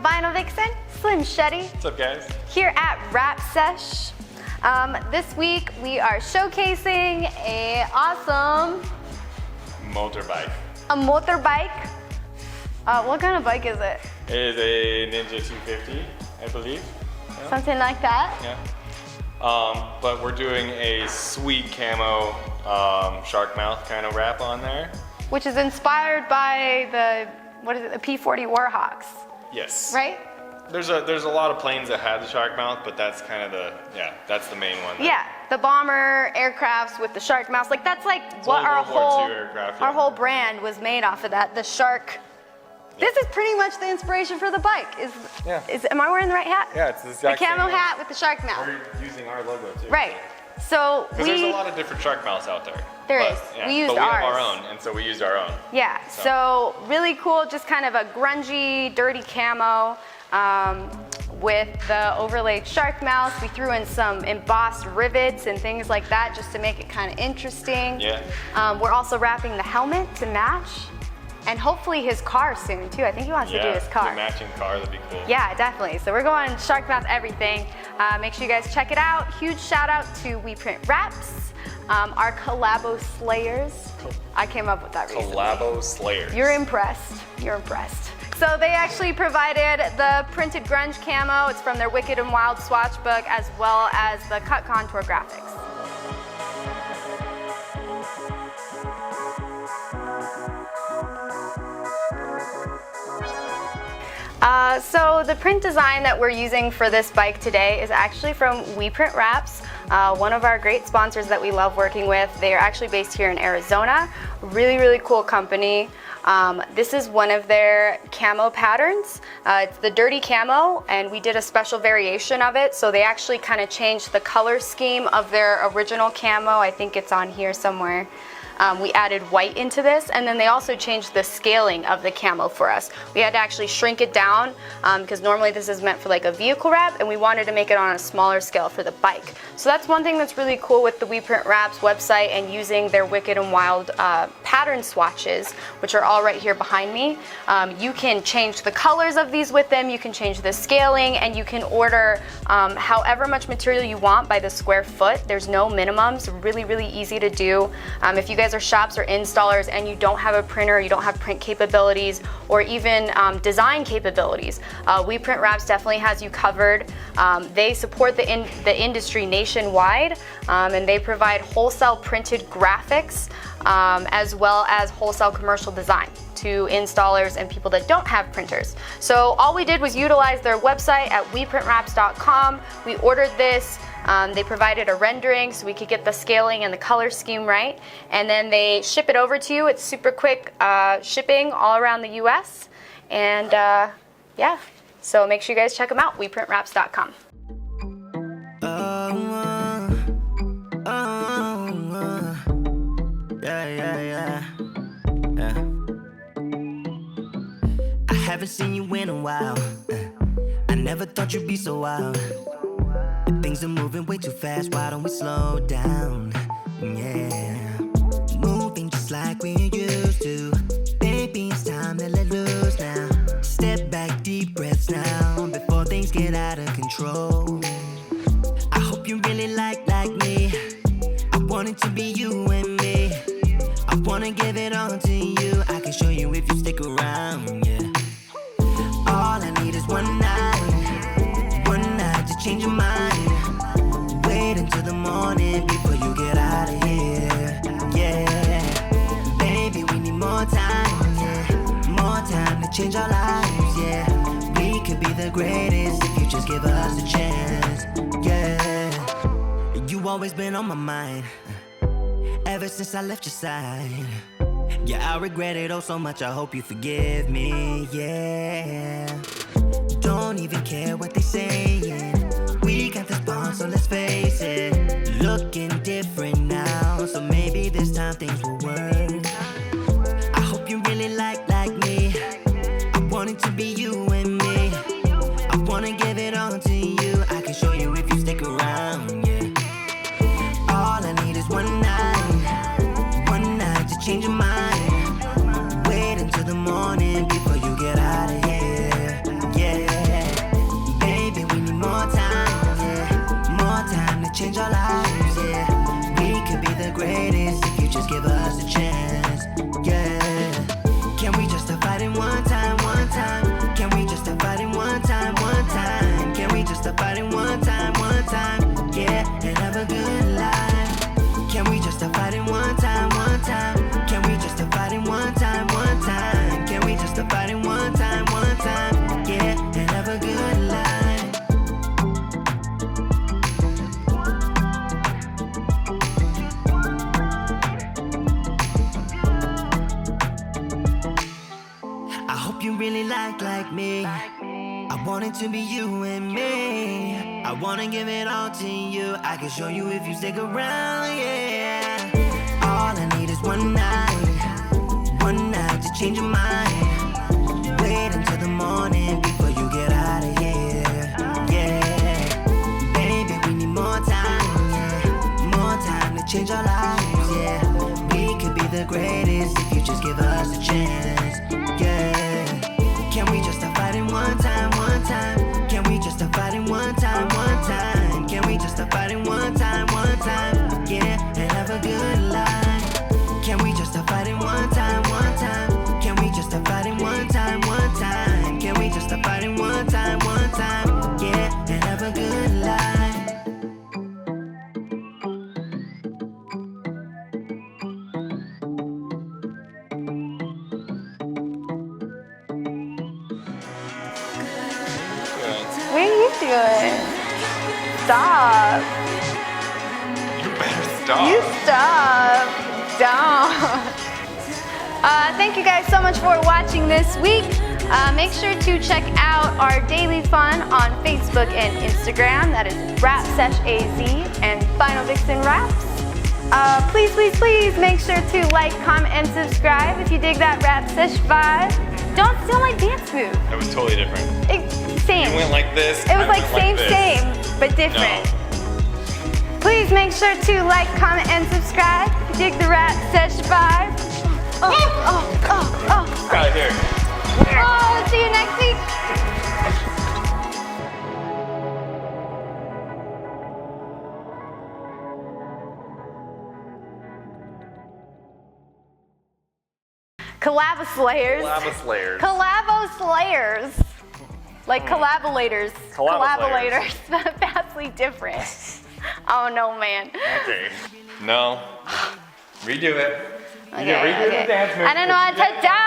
Vinyl Vixen, Slim Shetty. What's up, guys? Here at Rap Sesh. This week we are showcasing a awesome Motorbike. a motorbike. What kind of bike is it? It is a Ninja 250, I believe. Yeah. Something like that? Yeah. But we're doing a sweet camo shark mouth kind of wrap on there. Which is inspired by the, what is it, the P-40 Warhawks, Yes. right? There's a lot of planes that had the shark mouth, but that's kind of that's the main one. Yeah, the bomber aircrafts with the shark mouths. Like that's like It's what a our World War whole II aircraft, our yeah. whole brand was made off of that. The shark. This is pretty much the inspiration for the bike. Am I wearing the right hat? Yeah, it's the exact The camo same hat with the shark mouth. We're using our logo too. Right. So Because there's a lot of different shark mouths out there. There but, is. Yeah, We used but we have ours. our own, and so we used our own. Yeah, so really cool, just kind of a grungy, dirty camo with the overlaid shark mouth. We threw in some embossed rivets and things like that just to make it kind of interesting. Yeah. We're also wrapping the helmet to match, and hopefully his car soon too. I think he wants to do his car. Yeah, matching car, that'd be cool. Yeah, definitely. So we're going shark mouth everything. Make sure you guys check it out. Huge shout out to We Print Wraps, our collabo slayers. I came up with that recently. Collabo Slayers. You're impressed. You're impressed. So they actually provided the printed grunge camo. It's from their Wicked and Wild swatch book, as well as the cut contour graphics. So the print design that we're using for this bike today is actually from We Print Wraps, one of our great sponsors that we love working with. They are actually based here in Arizona. Really, really cool company. This is one of their camo patterns. It's the dirty camo, and we did a special variation of it. So they actually kind of changed the color scheme of their original camo. I think it's on here somewhere. We added white into this, and then they also changed the scaling of the camo for us. We had to actually shrink it down because normally this is meant for like a vehicle wrap, and we wanted to make it on a smaller scale for the bike. So that's one thing that's really cool with the We Print Wraps website and using their Wicked and Wild pattern swatches, which are all right here behind me. You can change the colors of these with them, you can change the scaling, and you can order however much material you want by the square foot. There's no minimums, really, really easy to do. If you guys are shops or installers and you don't have a printer, you don't have print capabilities, or even design capabilities, We Print Wraps definitely has you covered. They support the industry nationwide, and they provide wholesale printed graphics as well as wholesale commercial design to installers and people that don't have printers. So all we did was utilize their website at weprintvraps.com. We ordered this. They provided a rendering so we could get the scaling and the color scheme right, and then they ship it over to you. It's super quick shipping all around the US, and yeah, so make sure you guys check them out, weprintvraps.com. I haven't seen you in a while. I never thought you'd be so wild. Things are moving way too fast, why don't we slow down? Yeah, moving just like we used to. Baby, it's time to let loose now. Step back, deep breaths now, before things get out of control. I hope you really like me. I want it to be you and me. I wanna give it all to you. I can show you if you stick around, yeah. All I need is one night to change your mind. Wait until the morning before you get out of here. Yeah, baby, we need more time. Yeah, more time to change our lives. Yeah, we could be the greatest if you just give us a chance. Yeah, you always been on my mind ever since I left your side. Yeah, I regret it oh so much. I hope you forgive me. Yeah, don't even care what they saying. We got this bond, so let's face it. Looking different now, so maybe this time things will work. I hope you really like me. I want it to be you and me. I wanna give it all to you. I can show you if you stick around, yeah. All I need is one night to change your mind. Wait until the morning before you get out of here. Yeah. you really like me. I want it to be you and me. I wanna give it all to you. I can show you if you stick around, yeah. All I need is one night to change your mind. Wait until the morning before you get out of here, yeah. Baby, we need more time, yeah. More time to change our lives, yeah. We could be the greatest if you just give us a chance, yeah. Can we just stop fighting one time, one time? Can we just stop fighting one time, one time? Can we just stop fighting one time, yeah, and have a good life? Can we just stop fighting one time, one time? Can we just stop fighting one time, one time? Can we just stop fighting one time, yeah, and have a good life? What are you doing? Stop. You better stop. You stop. Don't. Thank you guys so much for watching this week. Make sure to check out our daily fun on Facebook and Instagram. That is Rap Sesh AZ and Final Vixen Raps. Please, please, please make sure to like, comment, and subscribe if you dig that Rap Sesh vibe. Don't steal my dance move. That was totally different. Same. You went like this. It was I like went same, this. but different. No. Please make sure to like, comment, and subscribe. Dig the Rap Sesh vibe. Oh. Out of here. Oh, see you next week. Collabo Slayers. Slayers. Collabo Slayers. Like collaborators. Collaborators. Collaborators. Vastly different. Oh no, man. Okay. No. Redo it. Okay, Redo okay. the dance move. I don't know how to da.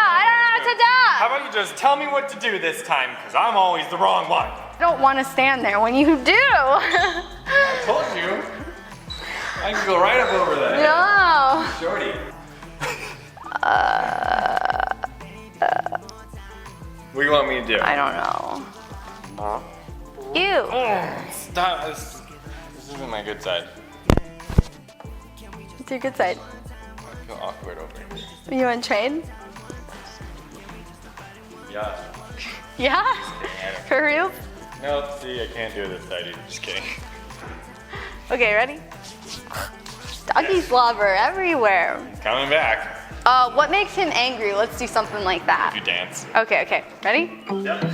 How about you just tell me what to do this time? Because I'm always the wrong one. I don't want to stand there when you do. I told you. I can go right up over that. No. Shorty. What do you want me to do? I don't know. Ew. Stop. This isn't my good side. What's your good side? I feel awkward over here. You want to trade? Yeah. Yeah? For real? No, see, I can't do this side either. Just kidding. Okay, ready? Doggy slobber everywhere. Coming back. What makes him angry? Let's do something like that. You dance. Okay, ready? Yep.